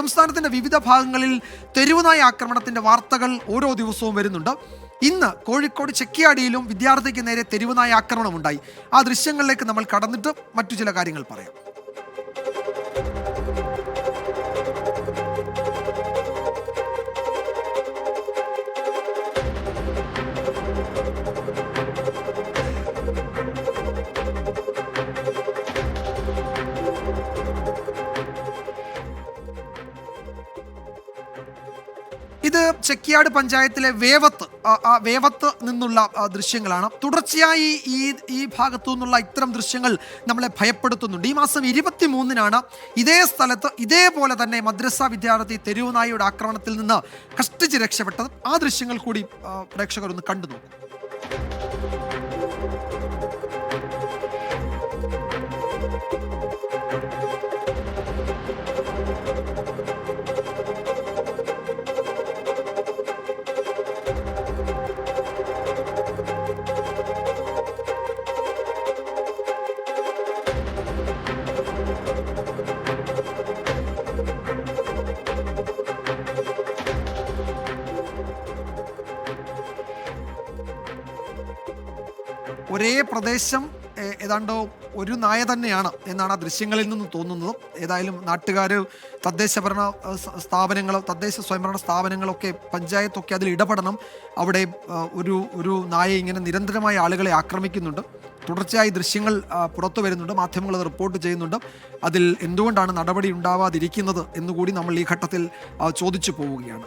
സംസ്ഥാനത്തിന്റെ വിവിധ ഭാഗങ്ങളിൽ തെരുവുനായ ആക്രമണത്തിന്റെ വാർത്തകൾ ഓരോ ദിവസവും വരുന്നുണ്ട്. ഇന്ന് കോഴിക്കോട് ചെക്കിയാടിയിലും വിദ്യാർത്ഥിക്ക് നേരെ തെരുവുനായ ആക്രമണമുണ്ടായി. ആ ദൃശ്യങ്ങളിലേക്ക് നമ്മൾ കടന്നിട്ട് മറ്റു ചില കാര്യങ്ങൾ പറയാം. ഇത് ചെക്കിയാട് പഞ്ചായത്തിലെ വേവത്ത് നിന്നുള്ള ദൃശ്യങ്ങളാണ്. തുടർച്ചയായി ഈ ഭാഗത്തു നിന്നുള്ള ഇത്തരം ദൃശ്യങ്ങൾ നമ്മളെ ഭയപ്പെടുത്തുന്നുണ്ട്. ഈ മാസം 23-നാണ് ഇതേ സ്ഥലത്ത് ഇതേപോലെ തന്നെ മദ്രസ വിദ്യാർത്ഥി തെരുവുനായയുടെ ആക്രമണത്തിൽ നിന്ന് കഷ്ടിച്ച് രക്ഷപ്പെട്ടത്. ആ ദൃശ്യങ്ങൾ കൂടി പ്രേക്ഷകർ ഒന്ന് കണ്ടു നോക്കും. ഒരേ പ്രദേശം ഏതാണ്ട് ഒരു നായ തന്നെയാണ് എന്നാണ് ആ ദൃശ്യങ്ങളിൽ നിന്ന് തോന്നുന്നത്. ഏതായാലും നാട്ടുകാർ, തദ്ദേശഭരണ സ്ഥാപനങ്ങൾ, തദ്ദേശ സ്വയംഭരണ സ്ഥാപനങ്ങളൊക്കെ, പഞ്ചായത്തൊക്കെ അതിൽ ഇടപെടണം. അവിടെ ഒരു നായ ഇങ്ങനെ നിരന്തരമായി ആളുകളെ ആക്രമിക്കുന്നുണ്ട്. തുടർച്ചയായി ദൃശ്യങ്ങൾ പുറത്തു വരുന്നുണ്ട്, മാധ്യമങ്ങൾ അത് റിപ്പോർട്ട് ചെയ്യുന്നുണ്ട്. അതിൽ എന്തുകൊണ്ടാണ് നടപടി ഉണ്ടാവാതിരിക്കുന്നത് എന്നുകൂടി നമ്മൾ ഈ ഘട്ടത്തിൽ ചോദിച്ചു പോവുകയാണ്.